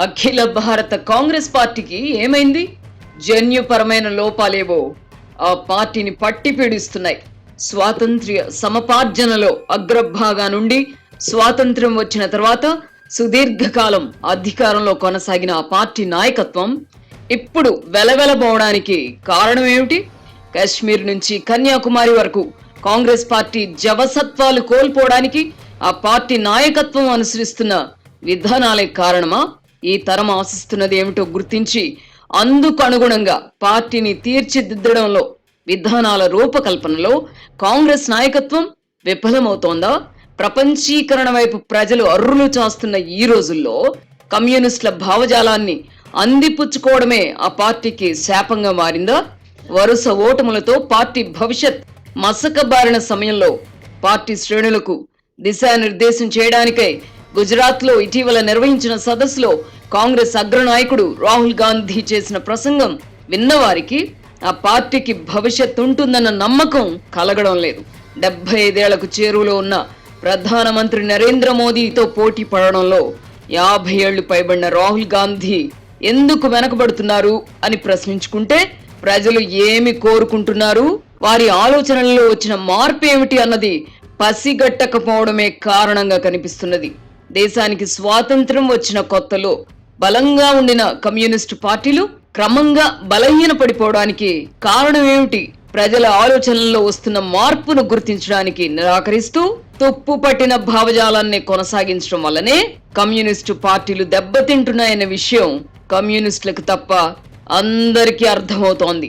అఖిల భారత కాంగ్రెస్ పార్టీకి ఏమైంది? జన్యుపరమైన లోపాలేవో ఆ పార్టీని పట్టి పీడిస్తున్నాయి. స్వాతంత్ర్య సమపార్జనలో అగ్రభాగా నుండి స్వాతంత్ర్యం వచ్చిన తర్వాత సుదీర్ఘకాలం అధికారంలో కొనసాగిన ఆ పార్టీ నాయకత్వం ఇప్పుడు వెలవెలబోవడానికి కారణం ఏమిటి? కాశ్మీర్ నుంచి కన్యాకుమారి వరకు కాంగ్రెస్ పార్టీ జవసత్వాలు కోల్పోవడానికి ఆ పార్టీ నాయకత్వం అనుసరిస్తున్న విధానాలే కారణమా? ఈ తరం ఆశిస్తున్నది ఏమిటో గుర్తించి అందుకు అనుగుణంగా పార్టీని తీర్చిదిద్దడంలో, విధానాల రూపకల్పనలో కాంగ్రెస్ నాయకత్వం విఫలమవుతోందా? ప్రపంచీకరణ వైపు ప్రజలు అర్రులు చాస్తున్న ఈ రోజుల్లో కమ్యూనిస్టుల భావజాలాన్ని అందిపుచ్చుకోవడమే ఆ పార్టీకి శాపంగా మారిందా? వరుస ఓటములతో పార్టీ భవిష్యత్ మసకబారిన సమయంలో పార్టీ శ్రేణులకు దిశానిర్దేశం చేయడానికై గుజరాత్ లో ఇటీవల నిర్వహించిన సదస్సులో కాంగ్రెస్ అగ్రనాయకుడు రాహుల్ గాంధీ చేసిన ప్రసంగం విన్నవారికి ఆ పార్టీకి భవిష్యత్ ఉంటుందన్న నమ్మకం కలగడం లేదు. 75 చేరువలో ఉన్న ప్రధానమంత్రి నరేంద్ర మోదీతో పోటీ పడడంలో 50 ఏళ్లు పైబడిన రాహుల్ గాంధీ ఎందుకు వెనకబడుతున్నారు అని ప్రశ్నించుకుంటే ప్రజలు ఏమి కోరుకుంటున్నారు, వారి ఆలోచనల్లో వచ్చిన మార్పు ఏమిటి అన్నది పసిగట్టకపోవడమే కారణంగా కనిపిస్తున్నది. దేశానికి స్వాతంత్ర్యం వచ్చిన కొత్తలో బలంగా ఉండిన కమ్యూనిస్టు పార్టీలు క్రమంగా బలహీన పడిపోవడానికి కారణం ఏమిటి? ప్రజల ఆలోచనల్లో వస్తున్న మార్పును గుర్తించడానికి నిరాకరిస్తూ తుప్పు పట్టిన భావజాలాన్ని కొనసాగించడం వల్లనే కమ్యూనిస్టు పార్టీలు దెబ్బతింటున్నాయన్న విషయం కమ్యూనిస్టులకు తప్ప అందరికీ అర్థమవుతోంది.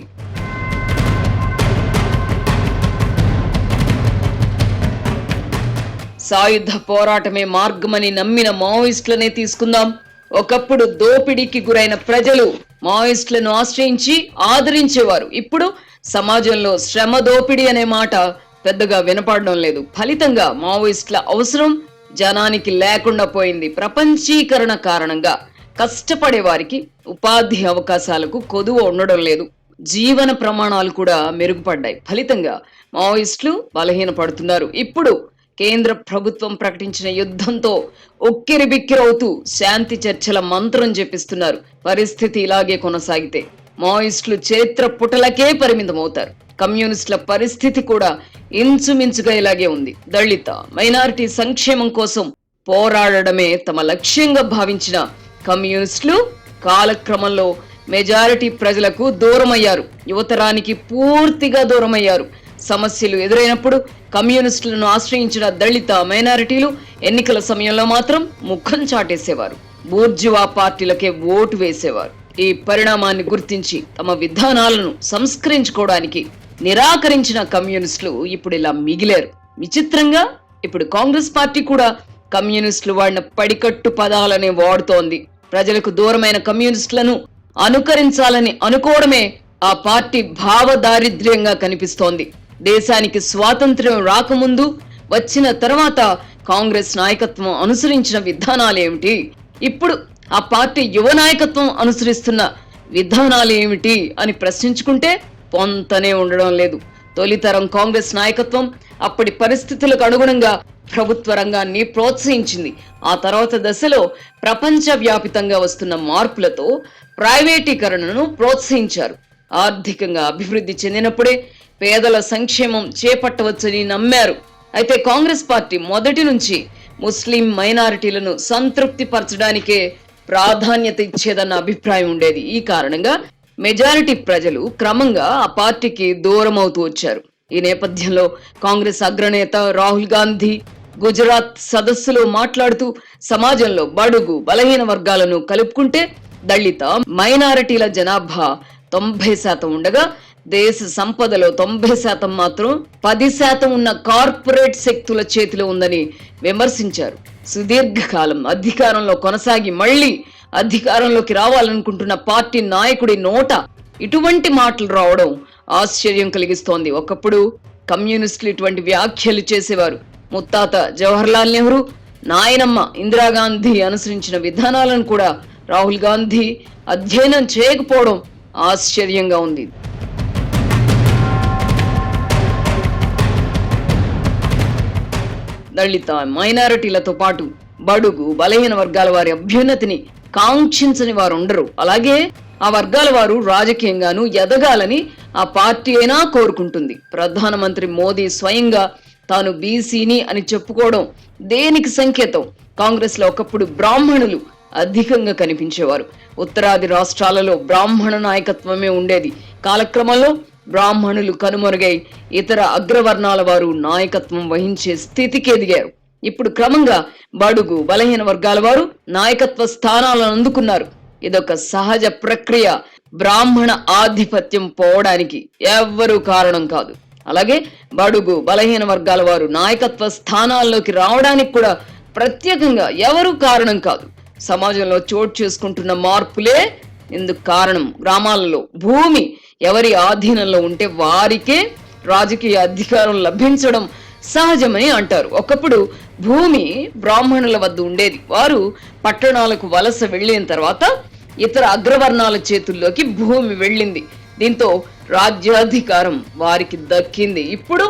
సాయుధ పోరాటమే మార్గమని నమ్మిన మావోయిస్టులనే తీసుకుందాం. ఒకప్పుడు దోపిడీకి గురైన ప్రజలు మావోయిస్టులను ఆశ్రయించి ఆదరించేవారు. ఇప్పుడు సమాజంలో శ్రమ దోపిడీ అనే మాట పెద్దగా వినపడడం లేదు. ఫలితంగా మావోయిస్టుల అవసరం జనానికి లేకుండా పోయింది. ప్రపంచీకరణ కారణంగా కష్టపడే వారికి ఉపాధి అవకాశాలకు కొదువ ఉండడం లేదు. జీవన ప్రమాణాలు కూడా మెరుగుపడ్డాయి. ఫలితంగా మావోయిస్టులు బలహీనపడుతున్నారు. ఇప్పుడు కేంద్ర ప్రభుత్వం ప్రకటించిన యుద్ధంతో ఉక్కిరిబిక్కిరవుతూ శాంతి చర్చల మంత్రం జపిస్తున్నారు. పరిస్థితి ఇలాగే కొనసాగితే మావోయిస్టులు చరిత్ర పుటలకే పరిమితమవుతారు. కమ్యూనిస్టుల పరిస్థితి కూడా ఇంచుమించుగా ఇలాగే ఉంది. దళిత మైనారిటీ సంక్షేమం కోసం పోరాడడమే తమ లక్ష్యంగా భావించిన కమ్యూనిస్టులు కాలక్రమంలో మెజారిటీ ప్రజలకు దూరమయ్యారు. యువతరానికి పూర్తిగా దూరమయ్యారు. సమస్యలు ఎదురైనప్పుడు కమ్యూనిస్టులను ఆశ్రయించిన దళిత మైనారిటీలు ఎన్నికల సమయంలో మాత్రం ముఖం చాటేసేవారు. బూర్జువా పార్టీలకే ఓటు వేసేవారు. ఈ పరిణామాన్ని గుర్తించి తమ విధానాలను సంస్కరించుకోవడానికి నిరాకరించిన కమ్యూనిస్టులు ఇప్పుడు ఇలా మిగిలారు. విచిత్రంగా ఇప్పుడు కాంగ్రెస్ పార్టీ కూడా కమ్యూనిస్టులు వాడిన పడికట్టు పదాలనే వాడుతోంది. ప్రజలకు దూరమైన కమ్యూనిస్టులను అనుకరించాలని అనుకోవడమే ఆ పార్టీ భావదారిద్ర్యంగా కనిపిస్తోంది. దేశానికి స్వాతంత్ర్యం రాకముందు, వచ్చిన తర్వాత కాంగ్రెస్ నాయకత్వం అనుసరించిన విధానాలు ఏమిటి, ఇప్పుడు ఆ పార్టీ యువ నాయకత్వం అనుసరిస్తున్న విధానాలు ఏమిటి అని ప్రశ్నించుకుంటే పొంతనే ఉండడం లేదు. తొలితరం కాంగ్రెస్ నాయకత్వం అప్పటి పరిస్థితులకు అనుగుణంగా ప్రభుత్వ రంగాన్ని ప్రోత్సహించింది. ఆ తర్వాత దశలో ప్రపంచ వ్యాపితంగా వస్తున్న మార్పులతో ప్రైవేటీకరణను ప్రోత్సహించారు. ఆర్థికంగా అభివృద్ధి చెందినప్పుడే పేదల సంక్షేమం చేపట్టవచ్చని నమ్మారు. అయితే కాంగ్రెస్ పార్టీ మొదటి నుంచి ముస్లిం మైనారిటీలను సంతృప్తి పరచడానికే ప్రాధాన్యత ఇచ్చేదన్న అభిప్రాయం ఉండేది. ఈ కారణంగా మెజారిటీ ప్రజలు క్రమంగా ఆ పార్టీకి దూరం అవుతూ వచ్చారు. ఈ నేపథ్యంలో కాంగ్రెస్ అగ్రనేత రాహుల్ గాంధీ గుజరాత్ సదస్సులో మాట్లాడుతూ సమాజంలో బడుగు బలహీన వర్గాలను కలుపుకుంటే దళిత మైనారిటీల జనాభా 90% ఉండగా దేశ సంపదలో 90% మాత్రం 10% ఉన్న కార్పొరేట్ శక్తుల చేతిలో ఉందని విమర్శించారు. సుదీర్ఘకాలం అధికారంలో కొనసాగి మళ్లీ అధికారంలోకి రావాలనుకుంటున్న పార్టీ నాయకుడి నోట ఇటువంటి మాటలు రావడం ఆశ్చర్యం కలిగిస్తోంది. ఒకప్పుడు కమ్యూనిస్టులు ఇటువంటి వ్యాఖ్యలు చేసేవారు. ముత్తాత జవహర్లాల్ నెహ్రూ, నాయనమ్మ ఇందిరాగాంధీ అనుసరించిన విధానాలను కూడా రాహుల్ గాంధీ అధ్యయనం చేయకపోవడం ఆశ్చర్యంగా ఉంది. దళిత మైనారిటీలతో పాటు బడుగు బలహీన వర్గాల వారి అభ్యున్నతిని కాంక్షించని వారు ఉండరు. అలాగే ఆ వర్గాల వారు రాజకీయంగాను ఎదగాలని ఆ పార్టీ అయినా కోరుకుంటుంది. ప్రధానమంత్రి మోదీ స్వయంగా తాను బీసీని అని చెప్పుకోవడం దేనికి సంకేతం? కాంగ్రెస్ లో ఒకప్పుడు బ్రాహ్మణులు అధికంగా కనిపించేవారు. ఉత్తరాది రాష్ట్రాలలో బ్రాహ్మణ నాయకత్వమే ఉండేది. కాలక్రమంలో బ్రాహ్మణులు కనుమరుగై ఇతర అగ్రవర్ణాల వారు నాయకత్వం వహించే స్థితికి ఎదిగారు. ఇప్పుడు క్రమంగా బడుగు బలహీన వర్గాల వారు నాయకత్వ స్థానాలను అందుకున్నారు. ఇదొక సహజ ప్రక్రియ. బ్రాహ్మణ ఆధిపత్యం పోవడానికి ఎవ్వరూ కారణం కాదు. అలాగే బడుగు బలహీన వర్గాల వారు నాయకత్వ స్థానాల్లోకి రావడానికి కూడా ప్రత్యేకంగా ఎవరు కారణం కాదు. సమాజంలో చోటు చేసుకుంటున్న మార్పులే ఇందుకు కారణం. గ్రామాలలో భూమి ఎవరి ఆధీనంలో ఉంటే వారికే రాజకీయ అధికారం లభించడం సహజమని అంటారు. ఒకప్పుడు భూమి బ్రాహ్మణుల వద్ద ఉండేది. వారు పట్టణాలకు వలస వెళ్ళిన తర్వాత ఇతర అగ్రవర్ణాల చేతుల్లోకి భూమి వెళ్ళింది. దీంతో రాజ్యాధికారం వారికి దక్కింది. ఇప్పుడు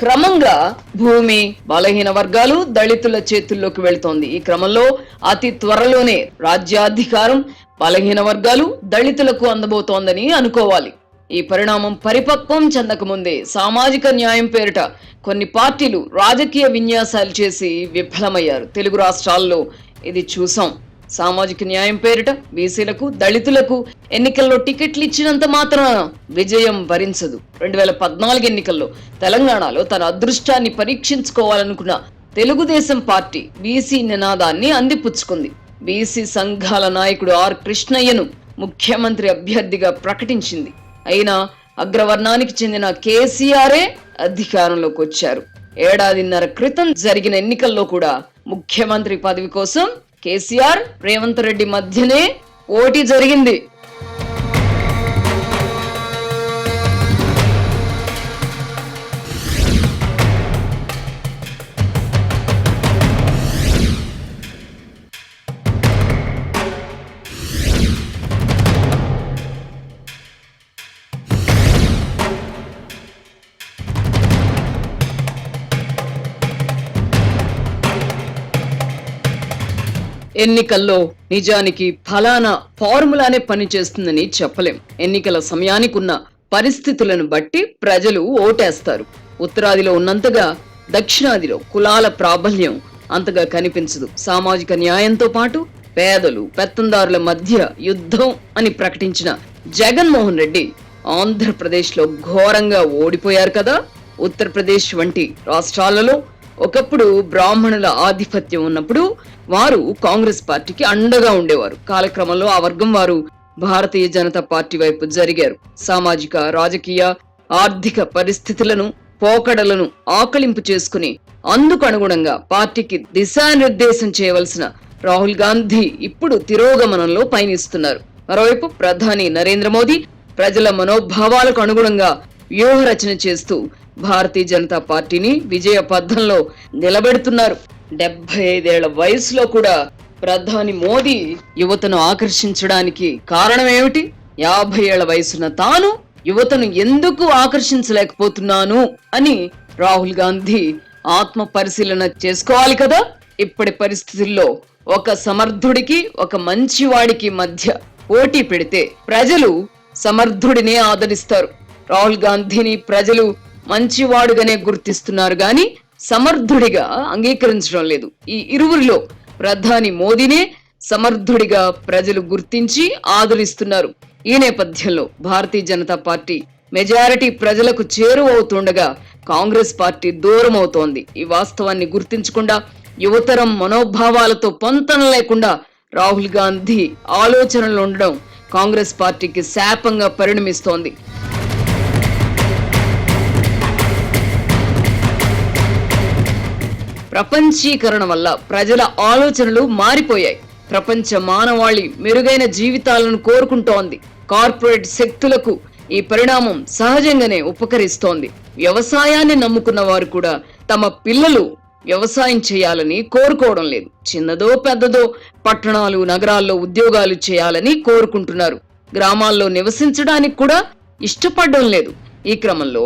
క్రమంగా భూమి బలహీన వర్గాలు దళితుల చేతుల్లోకి వెళుతోంది. ఈ క్రమంలో అతి త్వరలోనే రాజ్యాధికారం బలహీన వర్గాలు దళితులకు అందబోతోందని అనుకోవాలి. ఈ పరిణామం పరిపక్వం చెందకముందే సామాజిక న్యాయం పేరిట కొన్ని పార్టీలు రాజకీయ విన్యాసాలు చేసి విఫలమయ్యారు. తెలుగు రాష్ట్రాల్లో ఇది చూసాం. సామాజిక న్యాయం పేరిట బీసీలకు దళితులకు ఎన్నికల్లో టికెట్లు ఇచ్చినంత మాత్రాన విజయం భరించదు. 2014 ఎన్నికల్లో తెలంగాణలో తన అదృష్టాన్ని పరీక్షించుకోవాలనుకున్న తెలుగుదేశం పార్టీ బీసీ నినాదాన్ని అందిపుచ్చుకుంది. బీసీ సంఘాల నాయకుడు ఆర్ కృష్ణయ్యను ముఖ్యమంత్రి అభ్యర్థిగా ప్రకటించింది. అయినా అగ్రవర్ణానికి చెందిన కేసీఆరే అధికారంలోకి వచ్చారు. ఏడాదిన్నర క్రితం జరిగిన ఎన్నికల్లో కూడా ముఖ్యమంత్రి పదవి కోసం కేసీఆర్ రేవంత్ రెడ్డి మధ్యనే పోటీ జరిగింది. ఎన్నికల్లో నిజానికి ఫలానా ఫార్ములానే పనిచేస్తుందని చెప్పలేం. ఎన్నికల సమయానికి ఉన్న పరిస్థితులను బట్టి ప్రజలు ఓటేస్తారు. ఉత్తరాదిలో ఉన్నంతగా దక్షిణాదిలో కులాల ప్రాబల్యం అంతగా కనిపించదు. సామాజిక న్యాయంతో పాటు పేదలు పెత్తందారుల మధ్య యుద్ధం అని ప్రకటించిన జగన్మోహన్ రెడ్డి ఆంధ్రప్రదేశ్ లో ఘోరంగా ఓడిపోయారు కదా. ఉత్తరప్రదేశ్ వంటి రాష్ట్రాలలో ఒకప్పుడు బ్రాహ్మణుల ఆధిపత్యం ఉన్నప్పుడు వారు కాంగ్రెస్ పార్టీకి అండగా ఉండేవారు. కాలక్రమంలో ఆ వర్గం వారు భారతీయ జనతా పార్టీ వైపు జరిగారు. సామాజిక రాజకీయ ఆర్థిక పరిస్థితులను పోకడలను ఆకలింపు చేసుకుని అందుకు అనుగుణంగా పార్టీకి దిశానిర్దేశం చేయవలసిన రాహుల్ గాంధీ ఇప్పుడు తిరోగమనంలో పయనిస్తున్నారు. మరోవైపు ప్రధాని నరేంద్ర మోదీ ప్రజల మనోభావాలకు అనుగుణంగా వ్యూహ రచన చేస్తూ భారతీయ జనతా పార్టీని విజయ పథంలో నిలబెడుతున్నారు. 75 వయసులో కూడా ప్రధాని మోదీ యువతను ఆకర్షించడానికి కారణం ఏమిటి? 50 ఏళ్ల వయసున్న తాను యువతను ఎందుకు ఆకర్షించలేకపోతున్నాను అని రాహుల్ గాంధీ ఆత్మ పరిశీలన చేసుకోవాలి కదా. ఇప్పటి పరిస్థితుల్లో ఒక సమర్థుడికి ఒక మంచివాడికి మధ్య పోటీ పెడితే ప్రజలు సమర్థుడినే ఆదరిస్తారు. రాహుల్ గాంధీని ప్రజలు మంచివాడుగానే గుర్తిస్తున్నారు గాని సమర్థుడిగా అంగీకరించడం లేదు. ఈ ఇరువురిలో ప్రధాని మోదీనే సమర్థుడిగా ప్రజలు గుర్తించి ఆదరిస్తున్నారు. ఈ నేపథ్యంలో భారతీయ జనతా పార్టీ మెజారిటీ ప్రజలకు చేరువవుతుండగా కాంగ్రెస్ పార్టీ దూరం అవుతోంది. ఈ వాస్తవాన్ని గుర్తించకుండా యువతరం మనోభావాలతో పొంతన లేకుండా రాహుల్ గాంధీ ఆలోచనలు ఉండడం కాంగ్రెస్ పార్టీకి శాపంగా పరిణమిస్తోంది. ప్రపంచీకరణ వల్ల ప్రజల ఆలోచనలు మారిపోయాయి. ప్రపంచ మానవాళి మెరుగైన జీవితాలను కోరుకుంటోంది. కార్పొరేట్ శక్తులకు ఈ పరిణామం సహజంగానే ఉపకరిస్తోంది. వ్యవసాయాన్ని నమ్ముకున్న వారు కూడా తమ పిల్లలు వ్యవసాయం చేయాలని కోరుకోవడం లేదు. చిన్నదో పెద్దదో పట్టణాలు నగరాల్లో ఉద్యోగాలు చేయాలని కోరుకుంటున్నారు. గ్రామాల్లో నివసించడానికి కూడా ఇష్టపడడం లేదు. ఈ క్రమంలో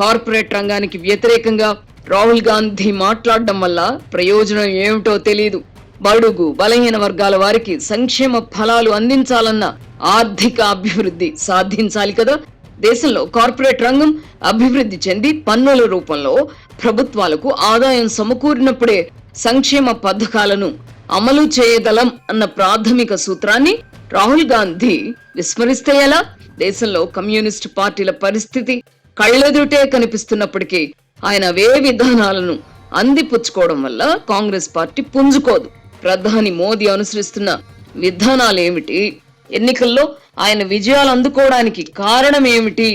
కార్పొరేట్ రంగానికి వ్యతిరేకంగా రాహుల్ గాంధీ మాట్లాడడం వల్ల ప్రయోజనం ఏమిటో తెలియదు. బడుగు బలహీన వర్గాల వారికి సంక్షేమ ఫలాలు అందించాలన్న ఆర్థిక అభివృద్ధి సాధించాలి కదా. దేశంలో కార్పొరేట్ రంగం అభివృద్ధి చెంది పన్నుల రూపంలో ప్రభుత్వాలకు ఆదాయం సమకూరినప్పుడే సంక్షేమ పథకాలను అమలు చేయగలం అన్న ప్రాథమిక సూత్రాన్ని రాహుల్ గాంధీ విస్మరిస్తే ఎలా? దేశంలో కమ్యూనిస్టు పార్టీల పరిస్థితి కళ్ళెదుటే కనిపిస్తున్నప్పటికీ ఆయన అవే విధానాలను అందిపుచ్చుకోవడం వల్ల కాంగ్రెస్ పార్టీ పుంజుకోదు. ప్రధాని మోదీ అనుసరిస్తున్న విధానాలేమిటి, ఎన్నికల్లో ఆయన విజయాలు అందుకోవడానికి కారణం ఏమిటి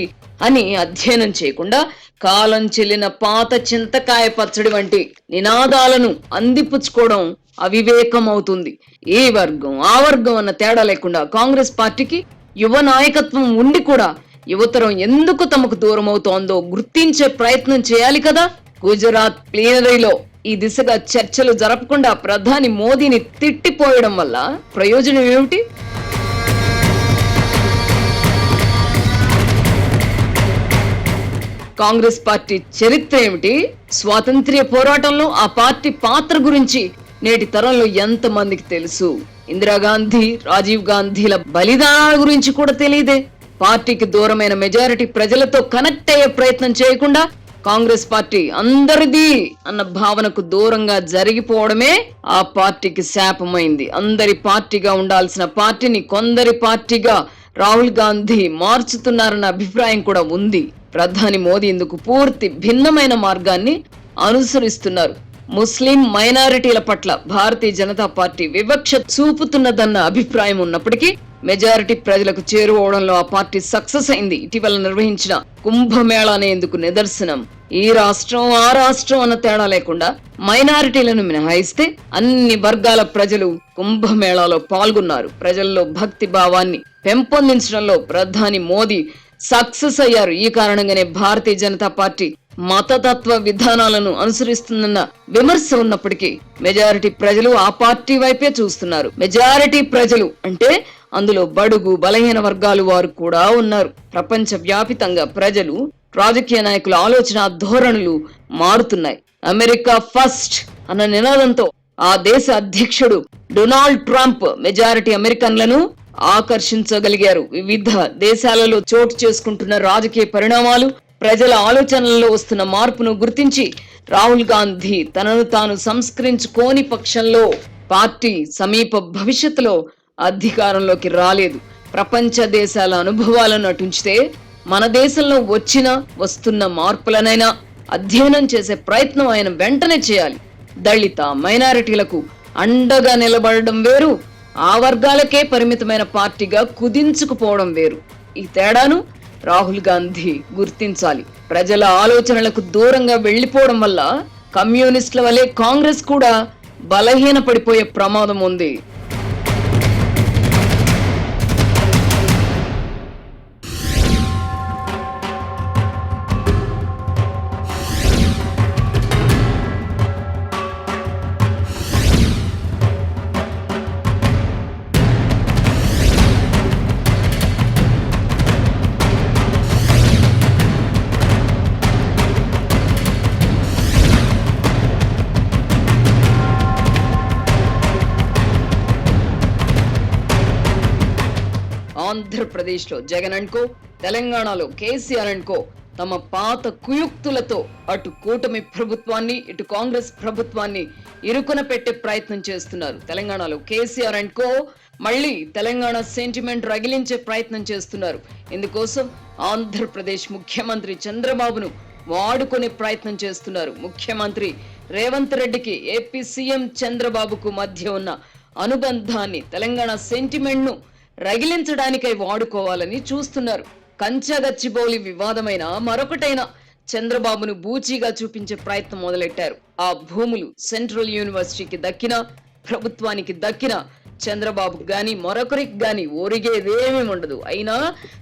అని అధ్యయనం చేయకుండా కాలం చెల్లిన పాత చింతకాయ పచ్చడి వంటి నినాదాలను అందిపుచ్చుకోవడం అవివేకం అవుతుంది. ఏ వర్గం ఆ వర్గం అన్న తేడా లేకుండా కాంగ్రెస్ పార్టీకి యువ నాయకత్వం ఉండి కూడా యువతరం ఎందుకు తమకు దూరం అవుతోందో గుర్తించే ప్రయత్నం చేయాలి కదా. గుజరాత్ ప్లీనరీలో ఈ దిశగా చర్చలు జరపకుండా ప్రధాని మోదీని తిట్టిపోయడం వల్ల ప్రయోజనం ఏమిటి? కాంగ్రెస్ పార్టీ చరిత్ర ఏమిటి? స్వాతంత్ర్య పోరాటంలో ఆ పార్టీ పాత్ర గురించి నేటి తరంలో ఎంత మందికి తెలుసు? ఇందిరాగాంధీ, రాజీవ్ గాంధీల బలిదానాల గురించి కూడా తెలియదే. పార్టీకి దూరమైన మెజారిటీ ప్రజలతో కనెక్ట్ అయ్యే ప్రయత్నం చేయకుండా కాంగ్రెస్ పార్టీ అందరిది అన్న భావనకు దూరంగా జరిగిపోవడమే ఆ పార్టీకి శాపమైంది. అందరి పార్టీగా ఉండాల్సిన పార్టీని కొందరి పార్టీగా రాహుల్ గాంధీ మార్చుతున్నారన్న అభిప్రాయం కూడా ఉంది. ప్రధాని మోదీ ఇందుకు పూర్తి భిన్నమైన మార్గాన్ని అనుసరిస్తున్నారు. ముస్లిం మైనారిటీల పట్ల భారతీయ జనతా పార్టీ వివక్ష చూపుతున్నదన్న అభిప్రాయం ఉన్నప్పటికీ మెజారిటీ ప్రజలకు చేరువవడంలో ఆ పార్టీ సక్సెస్ అయింది. ఇటీవల నిర్వహించిన కుంభమేళానే ఇందుకు నిదర్శనం. ఈ రాష్ట్రం ఆ రాష్ట్రం అన్న తేడా లేకుండా మైనారిటీలను మినహాయిస్తే అన్ని వర్గాల ప్రజలు కుంభమేళాలో పాల్గొన్నారు. ప్రజల్లో భక్తి భావాన్ని పెంపొందించడంలో ప్రధాని మోదీ సక్సెస్ అయ్యారు. ఈ కారణంగానే భారతీయ జనతా పార్టీ మతతత్వ విధానాలను అనుసరిస్తుందన్న విమర్శ ఉన్నప్పటికీ మెజారిటీ ప్రజలు ఆ పార్టీ వైపే చూస్తున్నారు. మెజారిటీ ప్రజలు అంటే అందులో బడుగు బలహీన వర్గాలు వారు కూడా ఉన్నారు. ప్రపంచ వ్యాపితంగా ప్రజలు, రాజకీయ నాయకుల ఆలోచన ధోరణులు మారుతున్నాయి. అమెరికా ఫస్ట్ అన్న నినాదంతో ఆ దేశ అధ్యక్షుడు డొనాల్డ్ ట్రంప్ మెజారిటీ అమెరికన్లను ఆకర్షించగలిగారు. వివిధ దేశాలలో చోటు చేసుకుంటున్న రాజకీయ పరిణామాలు, ప్రజల ఆలోచనల్లో వస్తున్న మార్పును గుర్తించి రాహుల్ గాంధీ తనను తాను సంస్కరించుకోని పక్షంలో పార్టీ సమీప భవిష్యత్తులో అధికారంలోకి రాలేదు. ప్రపంచ దేశాల అనుభవాలను అటుంచితే మన దేశంలో వస్తున్న మార్పులనైనా అధ్యయనం చేసే ప్రయత్నం ఆయన వెంటనే చేయాలి. దళిత మైనారిటీలకు అండగా నిలబడడం వేరు, ఆ వర్గాలకే పరిమితమైన పార్టీగా కుదించుకుపోవడం వేరు. ఈ తేడాను రాహుల్ గాంధీ గుర్తించాలి. ప్రజల ఆలోచనలకు దూరంగా వెళ్లిపోవడం వల్ల కమ్యూనిస్టుల వలె కాంగ్రెస్ కూడా బలహీన పడిపోయే ప్రమాదం ఉంది. ఆంధ్రప్రదేశ్ లో జగన్ అండ్ కో, తెలంగాణలో కేసీఆర్ అండ్ కో తమ పాత కుయుక్తులతో అటు కూటమి ప్రభుత్వాన్ని ఇటు కాంగ్రెస్ ప్రభుత్వాన్ని ఇరుకున పెట్టే ప్రయత్నం చేస్తున్నారు. తెలంగాణలో కేసీఆర్ అండ్ కో మళ్ళీ తెలంగాణ సెంటిమెంట్ రగిలించే ప్రయత్నం చేస్తున్నారు. ఇందుకోసం ఆంధ్రప్రదేశ్ ముఖ్యమంత్రి చంద్రబాబును వాడుకునే ప్రయత్నం చేస్తున్నారు. ముఖ్యమంత్రి రేవంత్ రెడ్డికి ఏపీ సీఎం చంద్రబాబుకు మధ్య ఉన్న అనుబంధాన్ని, తెలంగాణ సెంటిమెంట్ ను రగిలించడానికై వాడుకోవాలని చూస్తున్నారు. కంచగచ్చిబౌలి వివాదమైన మరొకటైన చంద్రబాబును బూచీగా చూపించే ప్రయత్నం మొదలెట్టారు. ఆ భూములు సెంట్రల్ యూనివర్సిటీకి దక్కినా, ప్రభుత్వానికి దక్కినా చంద్రబాబుకు గాని మరొకరికి గాని ఒరిగేదేమీ ఉండదు. అయినా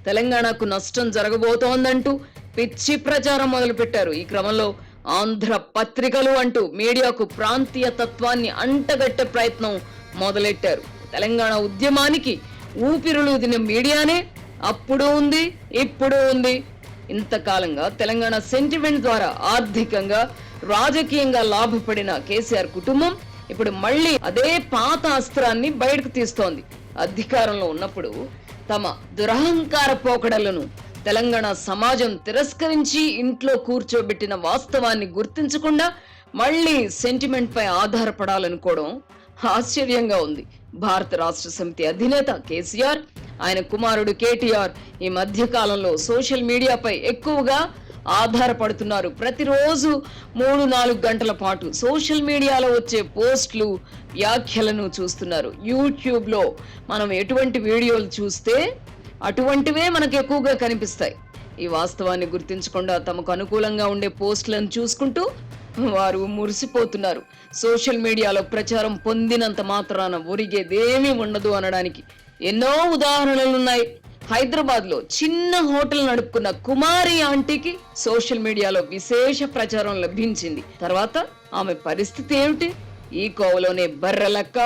తెలంగాణకు నష్టం జరగబోతోందంటూ పిచ్చి ప్రచారం మొదలు పెట్టారు. ఈ క్రమంలో ఆంధ్ర పత్రికలు అంటూ మీడియాకు ప్రాంతీయ తత్వాన్ని అంటగట్టే ప్రయత్నం మొదలెట్టారు. తెలంగాణ ఉద్యమానికి ఊపిరులూదిన మీడియానే అప్పుడు ఉంది, ఇప్పుడు ఉంది. ఇంతకాలంగా తెలంగాణ సెంటిమెంట్ ద్వారా ఆర్థికంగా, రాజకీయంగా లాభపడిన కేసీఆర్ కుటుంబం ఇప్పుడు మళ్ళీ అదే పాత అస్త్రాన్ని బయటకు తీస్తోంది. అధికారంలో ఉన్నప్పుడు తమ దురహంకార పోకడలను తెలంగాణ సమాజం తిరస్కరించి ఇంట్లో కూర్చోబెట్టిన వాస్తవాన్ని గుర్తించకుండా మళ్ళీ సెంటిమెంట్ పై ఆధారపడాలనుకోవడం ఆశ్చర్యంగా ఉంది. భారత రాష్ట్ర సమితి అధినేత కేసీఆర్, ఆయన కుమారుడు కేటీఆర్ ఈ మధ్య కాలంలో సోషల్ మీడియాపై ఎక్కువగా ఆధారపడుతున్నారు. ప్రతిరోజు 3-4 గంటల పాటు సోషల్ మీడియాలో వచ్చే పోస్టులు, వ్యాఖ్యలను చూస్తున్నారు. యూట్యూబ్ లో మనం ఎటువంటి వీడియోలు చూస్తే అటువంటివే మనకు ఎక్కువగా కనిపిస్తాయి. ఈ వాస్తవాన్ని గుర్తించకుండా తమకు అనుకూలంగా ఉండే పోస్టులను చూసుకుంటూ వారు మురిసిపోతున్నారు. సోషల్ మీడియాలో ప్రచారం పొందినంత మాత్రాన ఒరిగేదేమీ ఉండదు అనడానికి ఎన్నో ఉదాహరణలున్నాయి. హైదరాబాద్ లో చిన్న హోటల్ నడుపుకున్న కుమారి ఆంటీకి సోషల్ మీడియాలో విశేష ప్రచారం లభించింది. తర్వాత ఆమె పరిస్థితి ఏమిటి? ఈ కోవలోనే బర్రెలక్క,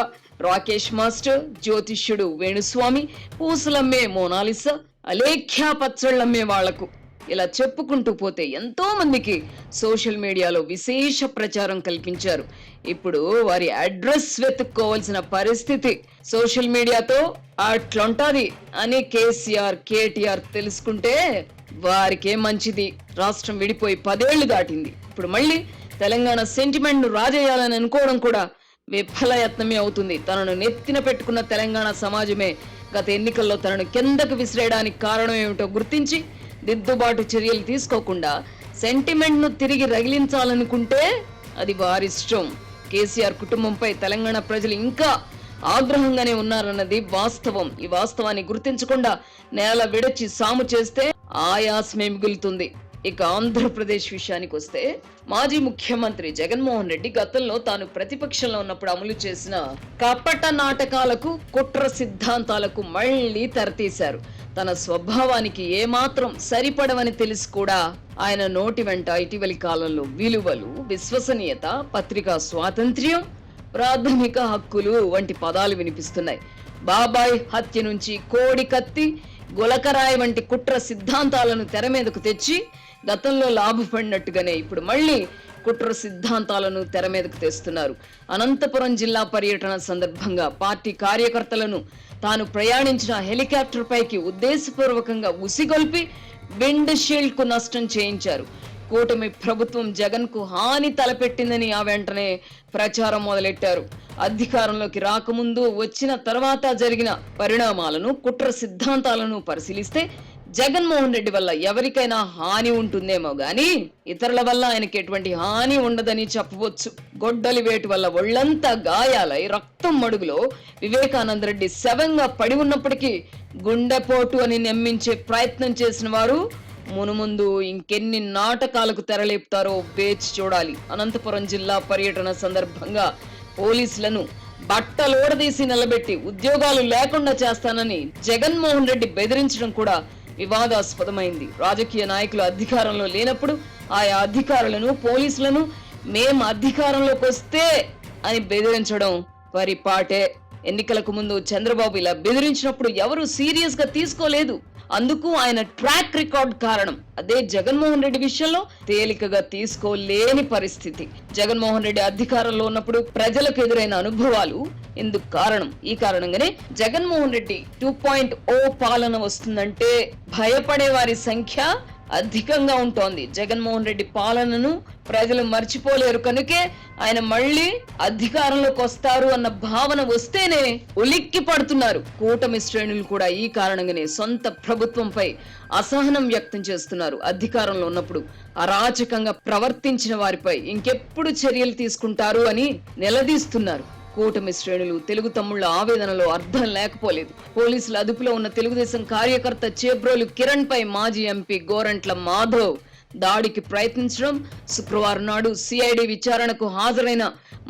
రాకేష్ మాస్టర్, జ్యోతిష్యుడు వేణుస్వామి, పూసలమ్మే మోనాలిసా, అలేఖ్యా పచ్చళ్ళమ్మే వాళ్లకు ఇలా చెప్పుకుంటూ పోతే ఎంతో మందికి సోషల్ మీడియాలో విశేష ప్రచారం కల్పించారు. ఇప్పుడు వారి అడ్రస్ వెతుక్కోవాల్సిన పరిస్థితి. సోషల్ మీడియాతో అట్లుంటది అని కేసీఆర్, కేటీఆర్ తెలుసుకుంటే వారికే మంచిది. రాష్ట్రం విడిపోయి 10 ఏళ్లు దాటింది. ఇప్పుడు మళ్ళీ తెలంగాణ సెంటిమెంట్ ను రాజేయాలని అనుకోవడం కూడా విఫలయత్నమే అవుతుంది. తనను నెత్తిన పెట్టుకున్న తెలంగాణ సమాజమే గత ఎన్నికల్లో తనను కిందకు విసిరేయడానికి కారణం ఏమిటో గుర్తించి దిద్దుబాటు చర్యలు తీసుకోకుండా సెంటిమెంట్ ను తిరిగి రగిలించాలనుకుంటే అది వారిష్టం. కేసీఆర్ కుటుంబంపై తెలంగాణ ప్రజలు ఇంకా ఆగ్రహంగానే ఉన్నారన్నది వాస్తవం. ఈ వాస్తవాన్ని గుర్తించకుండా నేల విడచి సాము చేస్తే ఆయాసమే మిగులుతుంది. ఇక ఆంధ్రప్రదేశ్ విషయానికి వస్తే మాజీ ముఖ్యమంత్రి జగన్మోహన్ రెడ్డి గతంలో తాను ప్రతిపక్షంలో ఉన్నప్పుడు అమలు చేసిన కపట నాటకాలకు, కుట్ర సిద్ధాంతాలకు మళ్లీ తెరతీశారు. తన స్వభావానికి ఏమాత్రం సరిపడవని తెలిసి కూడా ఆయన నోటి వెంట ఇటీవలి కాలంలో విలువలు, విశ్వసనీయత, పత్రికా స్వాతంత్ర్యం, ప్రాథమిక హక్కులు వంటి పదాలు వినిపిస్తున్నాయి. బాబాయ్ హత్య నుంచి కోడి కత్తి, గులకరాయి వంటి కుట్ర సిద్ధాంతాలను తెర మీదకు తెచ్చి గతంలో లాభపడినట్టుగానే ఇప్పుడు మళ్ళీ కుట్ర సిద్ధాంతాలను తెర మీదకు తెస్తున్నారు. అనంతపురం జిల్లా పర్యటన సందర్భంగా పార్టీ కార్యకర్తలను తాను ప్రయాణించిన హెలికాప్టర్ పైకి ఉద్దేశపూర్వకంగా ఉసిగొల్పి విండ్ షీల్డ్ కు నష్టం చేయించారు. కూటమి ప్రభుత్వం జగన్ కు హాని తలపెట్టిందని ఆ వెంటనే ప్రచారం మొదలెట్టారు. అధికారంలోకి రాకముందు, వచ్చిన తర్వాత జరిగిన పరిణామాలను, కుట్ర సిద్ధాంతాలను పరిశీలిస్తే జగన్మోహన్ రెడ్డి వల్ల ఎవరికైనా హాని ఉంటుందేమో గాని ఇతరుల వల్ల ఆయనకి ఎటువంటి హాని ఉండదని చెప్పవచ్చు. గొడ్డలి వేటు వల్ల ఒళ్లంతా గాయాలై రక్తం మడుగులో వివేకానంద రెడ్డి శవంగా పడి ఉన్నప్పటికీ గుండెపోటు అని నమ్మించే ప్రయత్నం చేసిన వారు మునుముందు ఇంకెన్ని నాటకాలకు తెరలేపుతారో వేచి చూడాలి. అనంతపురం జిల్లా పర్యటన సందర్భంగా పోలీసులను బట్టలోడదీసి నిలబెట్టి ఉద్యోగాలు లేకుండా చేస్తానని జగన్మోహన్ రెడ్డి బెదిరించడం కూడా వివాదాస్పదమైంది. రాజకీయ నాయకులు అధికారంలో లేనప్పుడు ఆయా అధికారులను, పోలీసులను మేం అధికారంలోకి వస్తే అని బెదిరించడం పరిపాటే. ఎన్నికలకు ముందు చంద్రబాబు ఇలా బెదిరించినప్పుడు ఎవరు సీరియస్ గా తీసుకోలేదు. అందుకు ఆయన ట్రాక్ రికార్డ్ కారణం. అదే జగన్మోహన్ రెడ్డి విషయంలో తేలికగా తీసుకోలేని పరిస్థితి. జగన్మోహన్ రెడ్డి అధికారంలో ఉన్నప్పుడు ప్రజలకు ఎదురైన అనుభవాలు ఇందుకు కారణం. ఈ కారణంగానే జగన్మోహన్ రెడ్డి 2.0 పాలన వస్తుందంటే భయపడే వారి సంఖ్య అధికంగా ఉంటోంది. జగన్మోహన్ రెడ్డి పాలనను ప్రజలు మర్చిపోలేరు కనుకే ఆయన మళ్ళీ అధికారంలోకి వస్తారు అన్న భావన వస్తేనే ఉలిక్కి పడుతున్నారు. కూటమి శ్రేణులు కూడా ఈ కారణంగానే సొంత ప్రభుత్వంపై అసహనం వ్యక్తం చేస్తున్నారు. అధికారంలో ఉన్నప్పుడు అరాచకంగా ప్రవర్తించిన వారిపై ఇంకెప్పుడు చర్యలు తీసుకుంటారు అని నిలదీస్తున్నారు. కూటమి శ్రేణులు తెలుగు తమ్ముళ్ల ఆవేదనలో అర్థం లేకపోలేదు. పోలీసుల అదుపులో ఉన్న తెలుగుదేశం కార్యకర్త చేబ్రోలు కిరణ్ పై మాజీ ఎంపీ గోరంట్ల మాధవ్ దాడికి ప్రయత్నించడం, శుక్రవారం నాడు సిఐడి విచారణకు హాజరైన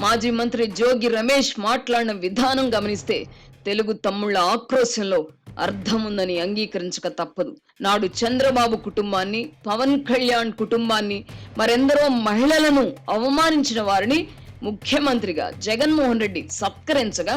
మాజీ మంత్రి జోగి రమేష్ మాట్లాడిన విధానం గమనిస్తే తెలుగు తమ్ముళ్ల ఆక్రోశంలో అర్థం ఉందని అంగీకరించక తప్పదు. నాడు చంద్రబాబు కుటుంబాన్ని, పవన్ కళ్యాణ్ కుటుంబాన్ని, మరెందరో మహిళలను అవమానించిన వారిని ముఖ్యమంత్రిగా జగన్మోహన్ రెడ్డి సత్కరించగా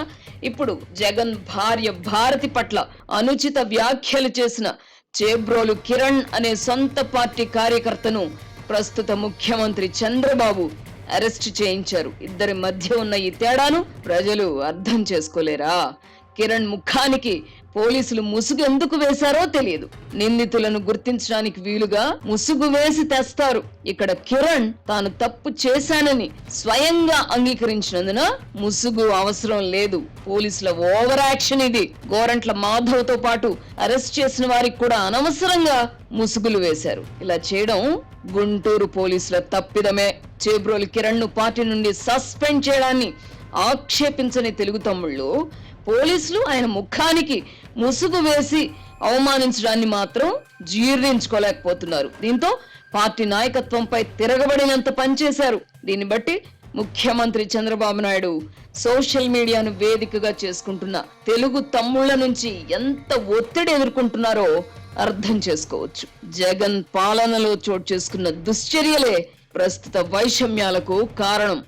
ఇప్పుడు జగన్ భార్య భారతి పట్ల అనుచిత వ్యాఖ్యలు చేసిన చేబ్రోలు కిరణ్ అనే సొంత పార్టీ కార్యకర్తను ప్రస్తుత ముఖ్యమంత్రి చంద్రబాబు అరెస్ట్ చేయించారు. ఇద్దరి మధ్య ఉన్న ఈ తేడాను ప్రజలు అర్థం చేసుకోలేరా? కిరణ్ ముఖానికి పోలీసులు ముసుగు ఎందుకు వేశారో తెలియదు. నిందితులను గుర్తించడానికి వీలుగా ముసుగు వేసి తెస్తారు. ఇక్కడ కిరణ్ తాను తప్పు చేశానని స్వయంగా అంగీకరించినందున ముసుగు అవసరం లేదు. పోలీసుల ఓవర్ యాక్షన్ ఇది. గోరంట్ల మాధవ్ తో పాటు అరెస్ట్ చేసిన వారికి కూడా అనవసరంగా ముసుగులు వేశారు. ఇలా చేయడం గుంటూరు పోలీసుల తప్పిదమే. చేబ్రోలు కిరణ్ ను పార్టీ నుండి సస్పెండ్ చేయడాన్ని ఆక్షేపించని తెలుగు తమ్ముళ్ళు పోలీసులు ఆయన ముఖానికి ముసుగు వేసి అవమానించడాన్ని మాత్రం జీర్ణించుకోలేకపోతున్నారు. దీంతో పార్టీ నాయకత్వంపై తిరగబడినంత పనిచేశారు. దీన్ని బట్టి ముఖ్యమంత్రి చంద్రబాబు నాయుడు సోషల్ మీడియాను వేదికగా చేసుకుంటున్న తెలుగు తమ్ముళ్ల నుంచి ఎంత ఒత్తిడి ఎదుర్కొంటున్నారో అర్థం చేసుకోవచ్చు. జగన్ పాలనలో చోటు చేసుకున్న దుశ్చర్యలే ప్రస్తుత వైషమ్యాలకు కారణం.